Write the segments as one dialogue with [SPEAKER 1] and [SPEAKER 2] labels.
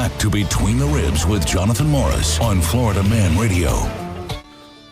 [SPEAKER 1] back to Between the Ribs with Jonathan Morris on Florida Man Radio.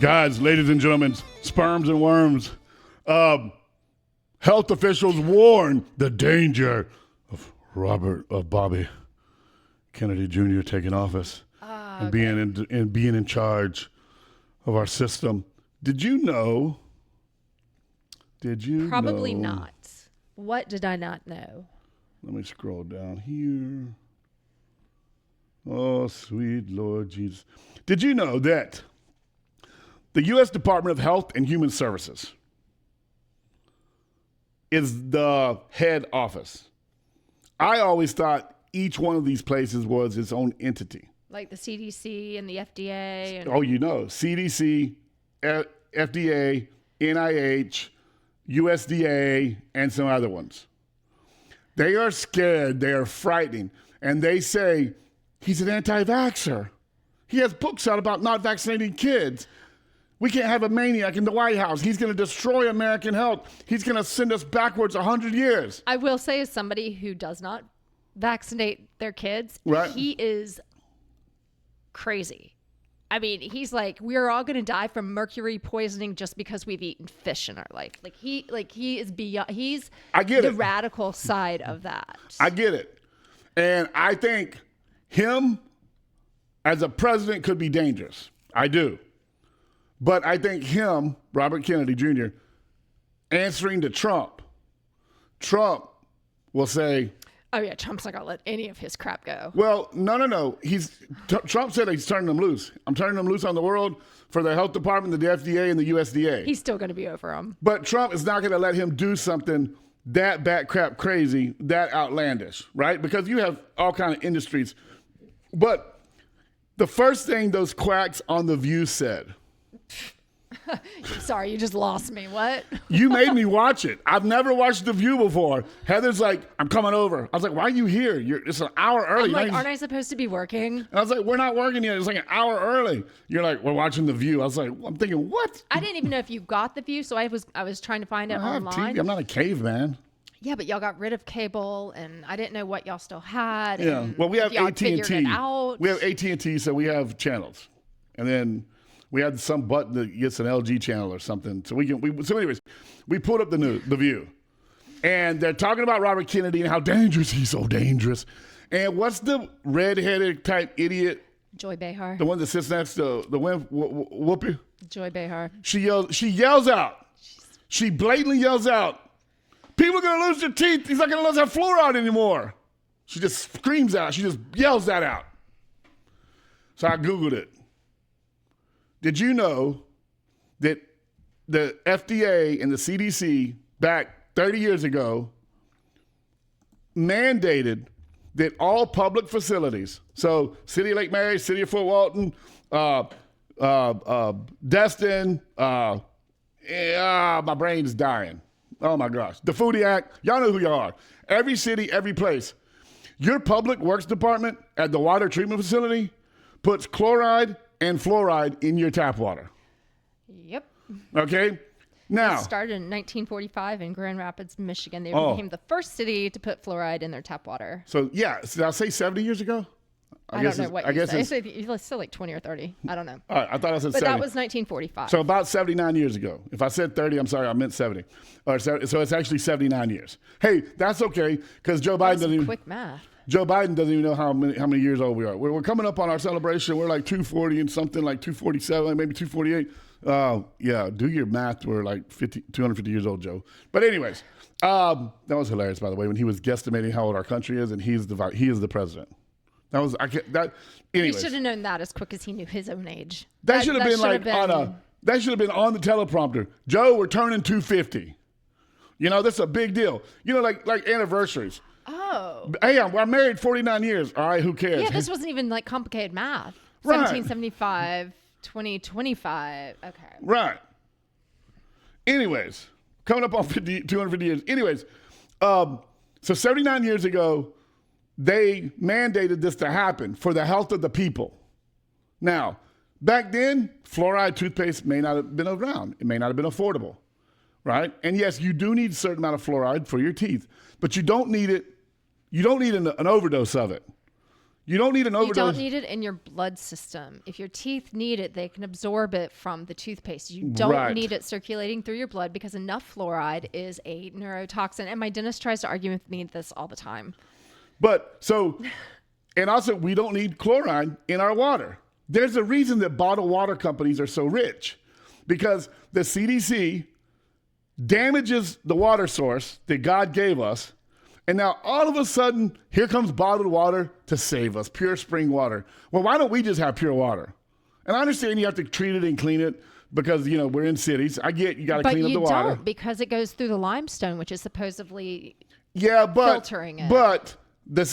[SPEAKER 2] Guys, ladies and gentlemen, sperms and worms, health officials warn the danger of Bobby Kennedy Jr. taking office and being in charge of our system. Did you know?
[SPEAKER 3] Probably not. What did I not know?
[SPEAKER 2] Let me scroll down here. Oh, sweet Lord Jesus. Did you know that the U.S. Department of Health and Human Services is the head office? I always thought each one of these places was its own entity.
[SPEAKER 3] Like the CDC and the FDA? And
[SPEAKER 2] CDC, FDA, NIH, USDA, and some other ones. They are scared. They are frightening. And they say, he's an anti-vaxxer. He has books out about not vaccinating kids. We can't have a maniac in the White House. He's going to destroy American health. He's going to send us backwards 100 years.
[SPEAKER 3] I will say, as somebody who does not vaccinate their kids,
[SPEAKER 2] right,
[SPEAKER 3] he is crazy. I mean, he's like, we're all going to die from mercury poisoning just because we've eaten fish in our life. He is beyond. He's the radical side of that.
[SPEAKER 2] I get it. And I think him as a president could be dangerous. I do. But I think him, Robert Kennedy Jr., answering to Trump will say,
[SPEAKER 3] oh, yeah, Trump's not going to let any of his crap go.
[SPEAKER 2] Well, no. Trump said he's turning them loose. I'm turning them loose on the world for the health department, the FDA, and the USDA.
[SPEAKER 3] He's still going to be over them.
[SPEAKER 2] But Trump is not going to let him do something that bat crap crazy, that outlandish, right? Because you have all kind of industries. But the first thing those quacks on The View said.
[SPEAKER 3] Sorry, you just lost me. What?
[SPEAKER 2] You made me watch it. I've never watched The View before. Heather's like, I'm coming over. I was like, why are you here? It's an hour early.
[SPEAKER 3] I'm like, aren't I supposed to be working?
[SPEAKER 2] And I was like, we're not working yet. It's like an hour early. You're like, we're watching The View. I was like, I'm thinking, what?
[SPEAKER 3] I didn't even know if you got The View, so I was trying to find it online.
[SPEAKER 2] TV. I'm not a caveman.
[SPEAKER 3] Yeah, but y'all got rid of cable, and I didn't know what y'all still had.
[SPEAKER 2] Yeah, well, we have AT&T. We have AT&T, so we have channels, and then we had some button that gets an LG channel or something. So so anyways, we pulled up the View, and they're talking about Robert Kennedy and how dangerous he's so dangerous. And what's the redheaded type idiot?
[SPEAKER 3] Joy Behar.
[SPEAKER 2] The one that sits next to the Whoopi.
[SPEAKER 3] Joy Behar.
[SPEAKER 2] She yells out. She blatantly yells out, people are going to lose their teeth. He's not going to let us have fluoride anymore. She just screams out. She just yells that out. So I Googled it. Did you know that the FDA and the CDC back 30 years ago mandated that all public facilities, so City of Lake Mary, City of Fort Walton, Destin, my brain's dying. Oh, my gosh. The Foodie Act. Y'all know who y'all are. Every city, every place. Your public works department at the water treatment facility puts chloride and fluoride in your tap water.
[SPEAKER 3] Yep.
[SPEAKER 2] Okay? Now.
[SPEAKER 3] It started in 1945 in Grand Rapids, Michigan. They became the first city to put fluoride in their tap water.
[SPEAKER 2] So, yeah. Did I say 70 years ago?
[SPEAKER 3] I don't know what you said. It's still like 20 or 30. I don't know.
[SPEAKER 2] All right, I thought I said 70.
[SPEAKER 3] But that was 1945.
[SPEAKER 2] So about 79 years ago. If I said 30, I'm sorry, I meant 70. So it's actually 79 years. Hey, that's okay, because Joe Biden doesn't even...
[SPEAKER 3] Quick math.
[SPEAKER 2] Joe Biden doesn't even know how many years old we are. We're coming up on our celebration. We're like 240 and something, like 247, maybe 248. Yeah, do your math. We're like 250 years old, Joe. But anyways, that was hilarious, by the way, when he was guesstimating how old our country is, and he is the president. Anyways.
[SPEAKER 3] He should have known that as quick as he knew his own age.
[SPEAKER 2] That should have been that should have been on the teleprompter. Joe, we're turning 250. You know, that's a big deal. You know, like anniversaries.
[SPEAKER 3] Oh.
[SPEAKER 2] Hey, I'm married 49 years. All right, who cares?
[SPEAKER 3] Yeah, this wasn't even like complicated math.
[SPEAKER 2] Right.
[SPEAKER 3] 1775, 2025. Okay.
[SPEAKER 2] Right. Anyways, coming up on 250 years. Anyways, so 79 years ago, they mandated this to happen for the health of the people. Now, back then, fluoride toothpaste may not have been around. It may not have been affordable, right? And yes, you do need a certain amount of fluoride for your teeth, but you don't need it. You don't need an overdose of it. You don't need an overdose.
[SPEAKER 3] You don't need it in your blood system. If your teeth need it, they can absorb it from the toothpaste. You don't need it circulating through your blood because enough fluoride is a neurotoxin. And my dentist tries to argue with me this all the time.
[SPEAKER 2] But so, and also we don't need chloride in our water. There's a reason that bottled water companies are so rich, because the CDC damages the water source that God gave us. And now all of a sudden, here comes bottled water to save us, pure spring water. Well, why don't we just have pure water? And I understand you have to treat it and clean it because, you know, we're in cities. I get you got to clean up the water.
[SPEAKER 3] But you don't, because it goes through the limestone, which is supposedly
[SPEAKER 2] filtering
[SPEAKER 3] it.
[SPEAKER 2] But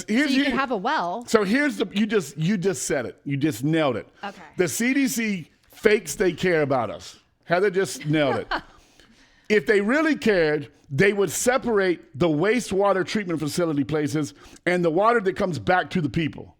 [SPEAKER 3] you can have a well.
[SPEAKER 2] So here's you just said it. You just nailed it.
[SPEAKER 3] Okay.
[SPEAKER 2] The CDC fakes they care about us. Heather just nailed it. If they really cared, they would separate the wastewater treatment facility places and the water that comes back to the people.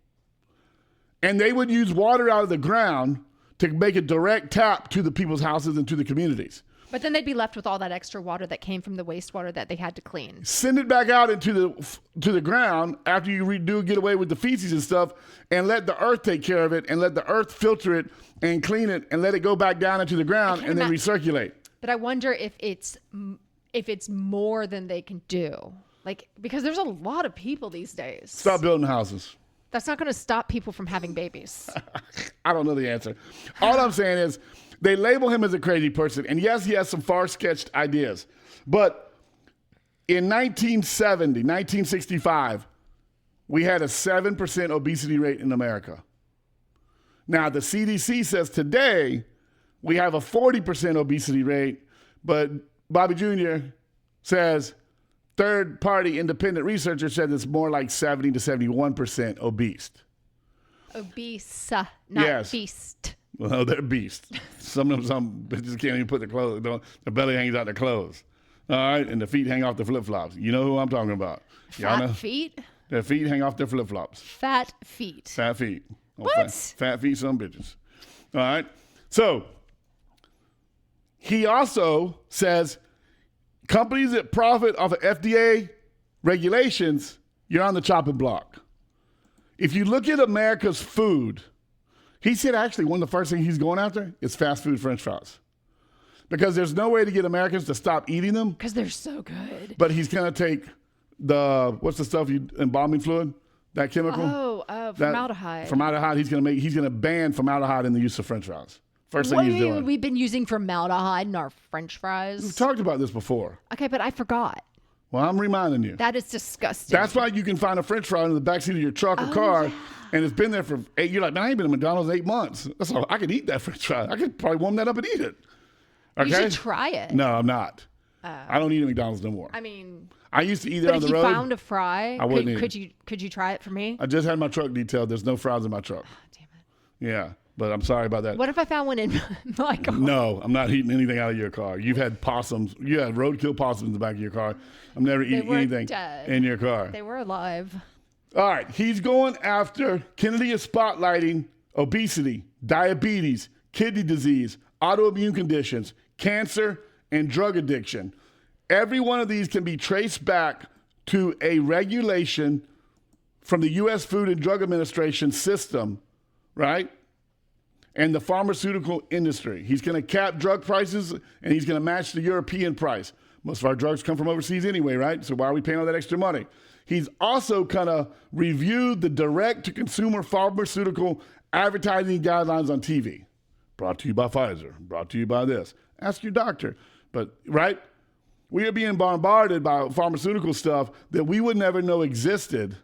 [SPEAKER 2] And they would use water out of the ground to make a direct tap to the people's houses and to the communities.
[SPEAKER 3] But then they'd be left with all that extra water that came from the wastewater that they had to clean.
[SPEAKER 2] Send it back out into the ground after you get away with the feces and stuff, and let the earth take care of it, and let the earth filter it and clean it, and let it go back down into the ground and then recirculate.
[SPEAKER 3] But I wonder if it's more than they can do. Like, because there's a lot of people these days.
[SPEAKER 2] Stop building houses.
[SPEAKER 3] That's not going to stop people from having babies.
[SPEAKER 2] I don't know the answer. All I'm saying is they label him as a crazy person. And yes, he has some far-sketched ideas. But in 1965, we had a 7% obesity rate in America. Now, the CDC says today we have a 40% obesity rate, but Bobby Jr. says third-party independent researchers said it's more like 70 to 71% obese.
[SPEAKER 3] Obese, not beast.
[SPEAKER 2] Well, they're beasts. Some bitches can't even put their clothes. The belly hangs out their clothes. All right, and the feet hang off the flip-flops. You know who I'm talking about.
[SPEAKER 3] Fat feet?
[SPEAKER 2] Their feet hang off their flip-flops.
[SPEAKER 3] Fat feet.
[SPEAKER 2] Fat feet.
[SPEAKER 3] What?
[SPEAKER 2] Fat feet, some bitches. All right. So he also says companies that profit off of FDA regulations, you're on the chopping block. If you look at America's food, he said actually one of the first things he's going after is fast food French fries. Because there's no way to get Americans to stop eating them.
[SPEAKER 3] Because they're so good.
[SPEAKER 2] But he's going to take what's the stuff embalming fluid? That chemical?
[SPEAKER 3] Formaldehyde.
[SPEAKER 2] Formaldehyde. He's going to ban formaldehyde in the use of French fries. First thing he's doing.
[SPEAKER 3] We've been using formaldehyde in our French fries.
[SPEAKER 2] We've talked about this before.
[SPEAKER 3] Okay, but I forgot.
[SPEAKER 2] Well, I'm reminding you.
[SPEAKER 3] That is disgusting.
[SPEAKER 2] That's why you can find a French fry in the backseat of your truck or car, and it's been there for 8 years. You're like, man, I ain't been at McDonald's in 8 months. That's all. I could eat that French fry. I could probably warm that up and eat it. Okay?
[SPEAKER 3] You should try it.
[SPEAKER 2] No, I'm not. I don't eat at McDonald's no more.
[SPEAKER 3] I mean,
[SPEAKER 2] I used to eat it on the road.
[SPEAKER 3] But if you found a fry,
[SPEAKER 2] I wouldn't
[SPEAKER 3] could you try it for me?
[SPEAKER 2] I just had my truck detailed. There's no fries in my truck.
[SPEAKER 3] Oh, damn it.
[SPEAKER 2] Yeah, but I'm sorry about that.
[SPEAKER 3] What if I found one in my car?
[SPEAKER 2] No, I'm not eating anything out of your car. You've had possums. You had roadkill possums in the back of your car. I'm never eating anything in your car.
[SPEAKER 3] They were alive.
[SPEAKER 2] All right, he's going after, Kennedy is spotlighting obesity, diabetes, kidney disease, autoimmune conditions, cancer, and drug addiction. Every one of these can be traced back to a regulation from the U.S. Food and Drug Administration system, right? And the pharmaceutical industry. He's going to cap drug prices, and he's going to match the European price. Most of our drugs come from overseas anyway, right? So why are we paying all that extra money? He's also kind of reviewed the direct-to-consumer pharmaceutical advertising guidelines on TV. Brought to you by Pfizer. Brought to you by this. Ask your doctor. But, right? We are being bombarded by pharmaceutical stuff that we would never know existed.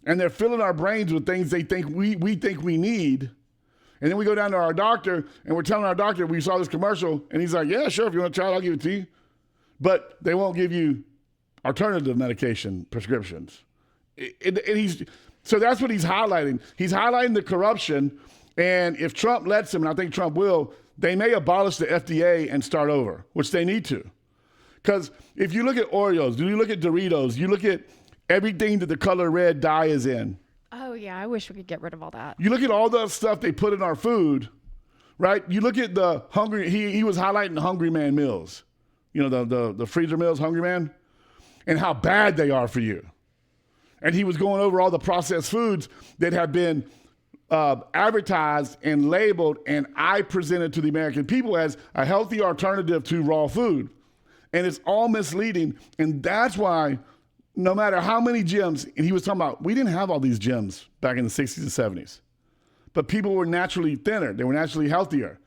[SPEAKER 2] And they're filling our brains with things they think we think we need. And then we go down to our doctor, and we're telling our doctor we saw this commercial, and he's like, yeah, sure, if you want to try it, I'll give it to you. But they won't give you alternative medication prescriptions. So that's what he's highlighting. He's highlighting the corruption, and if Trump lets him, and I think Trump will, they may abolish the FDA and start over, which they need to. Because if you look at Oreos, you look at Doritos, you look at everything that the color red dye is in.
[SPEAKER 3] Oh, yeah, I wish we could get rid of all that.
[SPEAKER 2] You look at all the stuff they put in our food, right? You look at the Hungry, he was highlighting the Hungry Man meals. You know, the freezer meals, Hungry Man, and how bad they are for you. And he was going over all the processed foods that have been advertised and labeled, and I presented to the American people as a healthy alternative to raw food. And it's all misleading. And that's why no matter how many gyms, and he was talking about, we didn't have all these gyms back in the 60s and 70s, but people were naturally thinner. They were naturally healthier.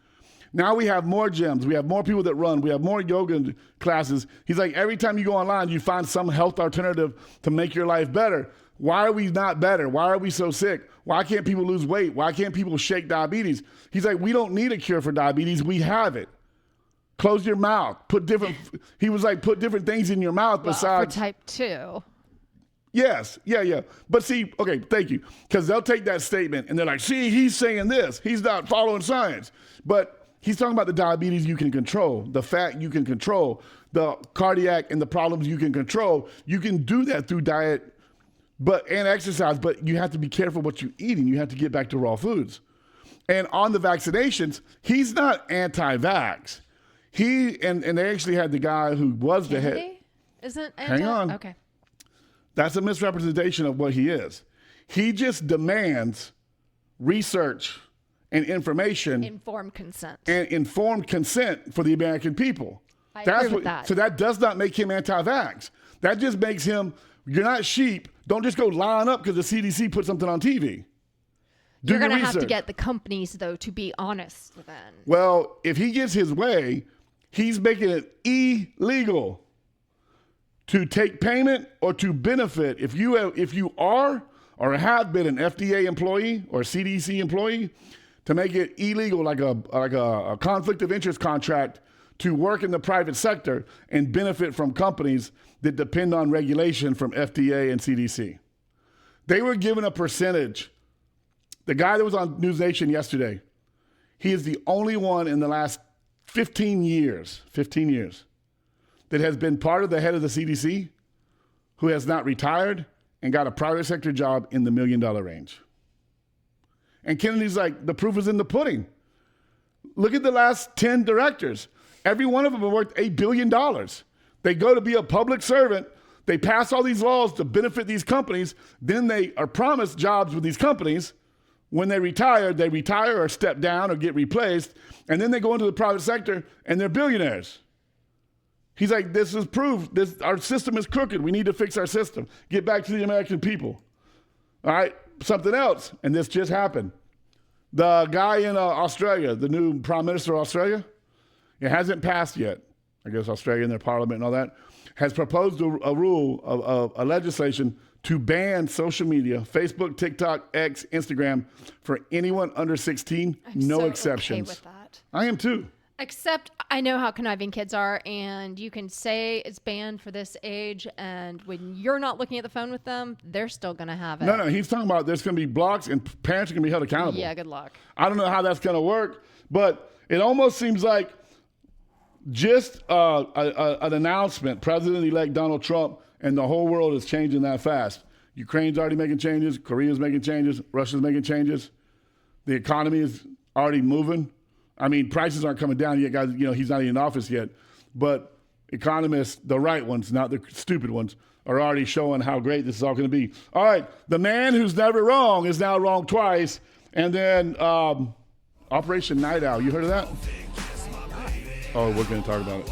[SPEAKER 2] Now we have more gyms. We have more people that run. We have more yoga classes. He's like, every time you go online, you find some health alternative to make your life better. Why are we not better? Why are we so sick? Why can't people lose weight? Why can't people shake diabetes? He's like, we don't need a cure for diabetes. We have it. Close your mouth. He was like, put different things in your mouth besides.
[SPEAKER 3] For type 2.
[SPEAKER 2] Yes. Yeah. But see, okay, thank you. Because they'll take that statement and they're like, see, he's saying this. He's not following science. But he's talking about the diabetes you can control, the fat you can control, the cardiac and the problems you can control. You can do that through diet and exercise, but you have to be careful what you eat and you have to get back to raw foods. And on the vaccinations, he's not anti-vax. And they actually had the guy who was the head.
[SPEAKER 3] Isn't
[SPEAKER 2] Hang on.
[SPEAKER 3] Okay.
[SPEAKER 2] That's a misrepresentation of what he is. He just demands research and information.
[SPEAKER 3] Informed consent.
[SPEAKER 2] And informed consent for the American people.
[SPEAKER 3] I agree with that.
[SPEAKER 2] So that does not make him anti-vax. That just makes him, you're not sheep. Don't just go line up because the CDC put something on TV.
[SPEAKER 3] You're going to have to get the companies, though, to be honest then.
[SPEAKER 2] Well, if he gets his way, he's making it illegal to take payment or to benefit. If you are or have been an FDA employee or CDC employee, to make it illegal, like a conflict of interest contract, to work in the private sector and benefit from companies that depend on regulation from FDA and CDC. They were given a percentage. The guy that was on News Nation yesterday, he is the only one in the last 15 years that has been part of the head of the CDC who has not retired and got a private sector job in the $1 million range. And Kennedy's like, the proof is in the pudding. Look at the last 10 directors. Every one of them worth $8 billion. They go to be a public servant. They pass all these laws to benefit these companies. Then they are promised jobs with these companies. When they retire or step down or get replaced. And then they go into the private sector and they're billionaires. He's like, this is proof. Our system is crooked. We need to fix our system. Get back to the American people. All right, something else. And this just happened. The guy in Australia, the new prime minister of Australia, it hasn't passed yet. I guess Australia and their parliament and all that has proposed a rule, a legislation to ban social media, Facebook, TikTok, X, Instagram for anyone under 16, no exceptions.
[SPEAKER 3] Okay with that.
[SPEAKER 2] I am too.
[SPEAKER 3] Except I know how conniving kids are, and you can say it's banned for this age, and when you're not looking at the phone with them, they're still going to have it.
[SPEAKER 2] No, he's talking about there's going to be blocks and parents are going to be held accountable.
[SPEAKER 3] Yeah, good luck.
[SPEAKER 2] I don't know how that's going to work, but it almost seems like just an announcement, President-elect Donald Trump, and the whole world is changing that fast. Ukraine's already making changes. Korea's making changes. Russia's making changes. The economy is already moving. I mean, prices aren't coming down yet, guys. You know, he's not even in office yet. But economists, the right ones, not the stupid ones, are already showing how great this is all going to be. All right, the man who's never wrong is now wrong twice. And then Operation Night Owl. You heard of that? Oh, we're going to talk about it.